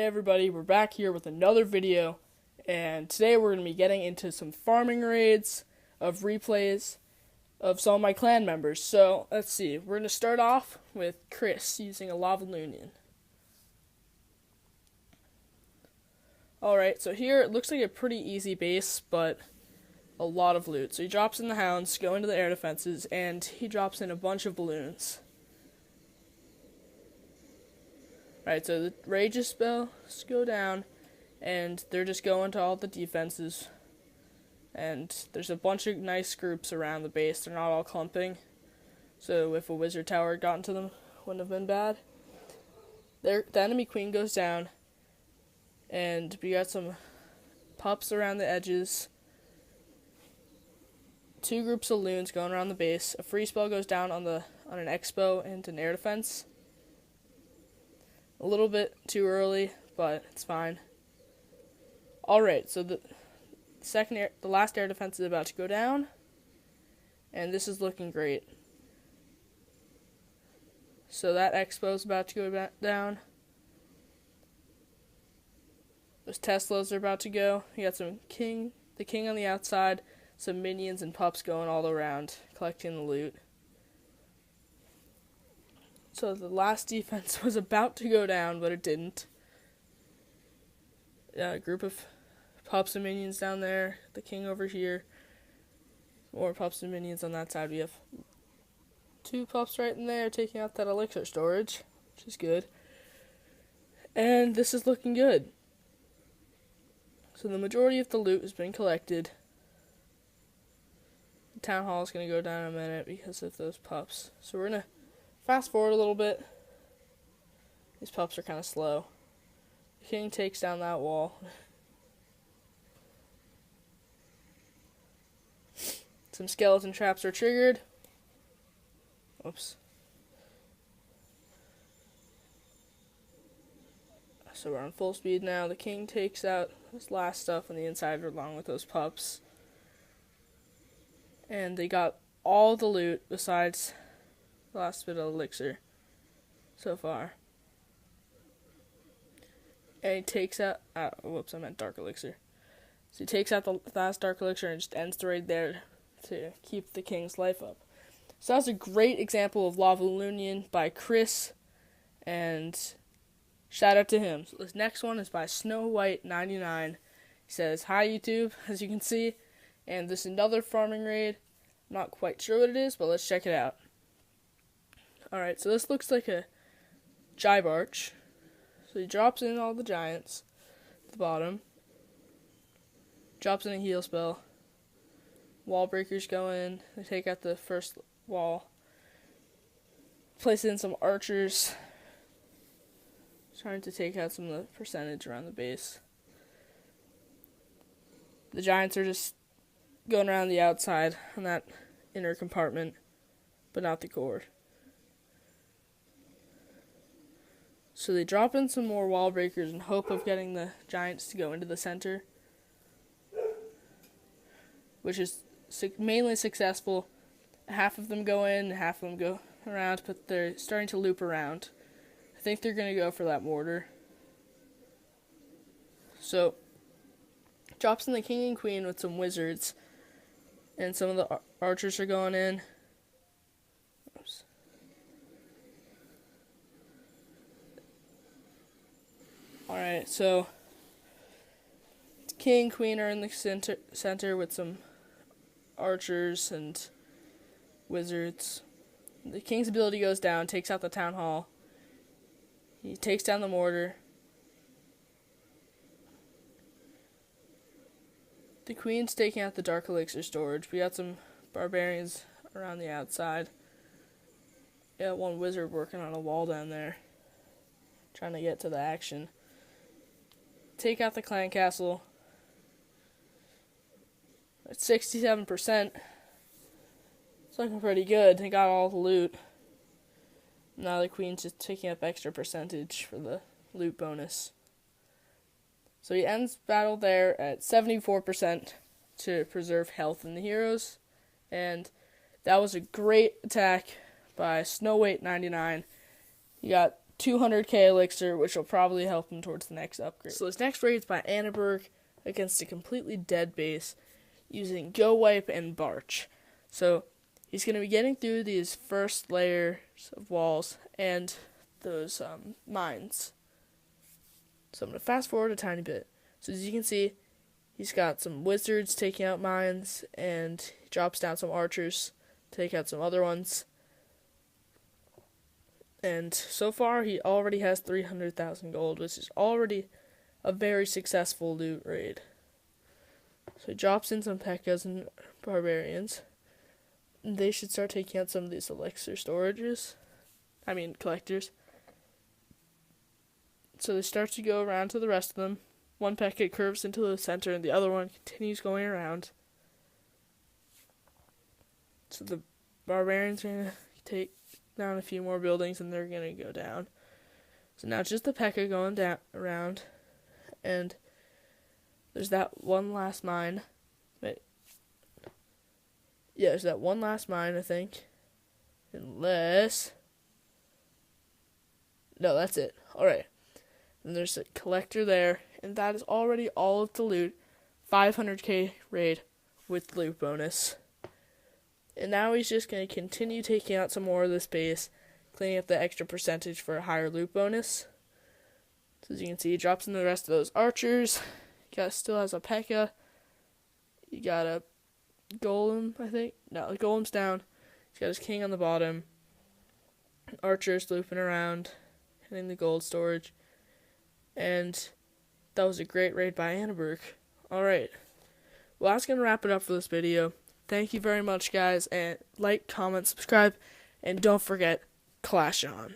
Hey everybody, we're back here with another video, and today we're going to be getting into some farming raids of replays of some of my clan members. So, let's see, we're going to start off with Chris using a Lavaliunion. Alright, so here it looks like a pretty easy base, but a lot of loot. So he drops in the hounds, go into the air defenses, and he drops in a bunch of balloons. Right, so the rages spells go down, and they're just going to all the defenses. And there's a bunch of nice groups around the base. They're not all clumping. So if a wizard tower had gotten to them, wouldn't have been bad. The enemy queen goes down, and we got some pups around the edges. Two groups of loons going around the base. A free spell goes down on an expo and an air defense. A little bit too early, but it's fine. Alright, so the last air defense is about to go down, and this is looking great. So that expo is about to go down. Those Teslas are about to go. You got the king on the outside, some minions and pups going all around, collecting the loot. So the last defense was about to go down, but it didn't. A group of pups and minions down there, the king over here, more pups and minions on that side. We have two pups right in there taking out that elixir storage, which is good. And this is looking good. So the majority of the loot has been collected. The town hall is going to go down in a minute because of those pups. So we're going to fast forward a little bit. These pups are kind of slow. The king takes down that wall. Some skeleton traps are triggered. Oops. So we're on full speed now. The king takes out this last stuff on the inside along with those pups. And they got all the loot besides the last bit of elixir so far. And he takes out, whoops, I meant dark elixir. So he takes out the last dark elixir and just ends the raid there to keep the king's life up. So that's a great example of Lavaliunion by Chris, and shout out to him. So this next one is by SnowWhite99. He says, "Hi YouTube," as you can see, and this is another farming raid. I'm not quite sure what it is, but let's check it out. Alright, so this looks like a jibe arch. So he drops in all the giants at the bottom. Drops in a heal spell. Wall breakers go in. They take out the first wall. Place in some archers. Trying to take out some of the percentage around the base. The giants are just going around the outside on that inner compartment, but not the core. So they drop in some more wall breakers in hope of getting the giants to go into the center, which is mainly successful. Half of them go in, half of them go around, but they're starting to loop around. I think they're going to go for that mortar. So, drops in the king and queen with some wizards, and some of the archers are going in. Oops. Alright, so king, queen are in the center with some archers and wizards. The king's ability goes down, takes out the town hall. He takes down the mortar. The queen's taking out the dark elixir storage. We got some barbarians around the outside. We got one wizard working on a wall down there, trying to get to the action. Take out the clan castle. At 67%. It's looking pretty good. They got all the loot. Now the queen's just taking up extra percentage for the loot bonus. So he ends battle there at 74% to preserve health in the heroes. And that was a great attack by SnowWhite99. He got 200k elixir, which will probably help him towards the next upgrade. So this next raid is by Anneberg against a completely dead base using Go Wipe and Barch. So he's going to be getting through these first layers of walls and those mines. So I'm going to fast forward a tiny bit. So as you can see, he's got some wizards taking out mines, and he drops down some archers to take out some other ones. And so far, he already has 300,000 gold, which is already a very successful loot raid. So he drops in some P.E.K.K.A.s and barbarians. They should start taking out some of these elixir collectors. So they start to go around to the rest of them. One P.E.K.K.A. curves into the center, and the other one continues going around. So the barbarians are going to take down a few more buildings, and they're going to go down. So now it's just the P.E.K.K.A. going down around, and there's that one last mine. There's that one last mine, I think. Unless... No, that's it. Alright. And there's a collector there, and that is already all of the loot. 500k raid with loot bonus. And now he's just going to continue taking out some more of this base, cleaning up the extra percentage for a higher loot bonus. So as you can see, he drops in the rest of those archers. Still has a P.E.K.K.A. You got a golem, I think. No, the golem's down. He's got his king on the bottom. Archers looping around, hitting the gold storage. And that was a great raid by Anneberg. Alright. Well, that's going to wrap it up for this video. Thank you very much, guys. And like, comment, subscribe. And don't forget, Clash on.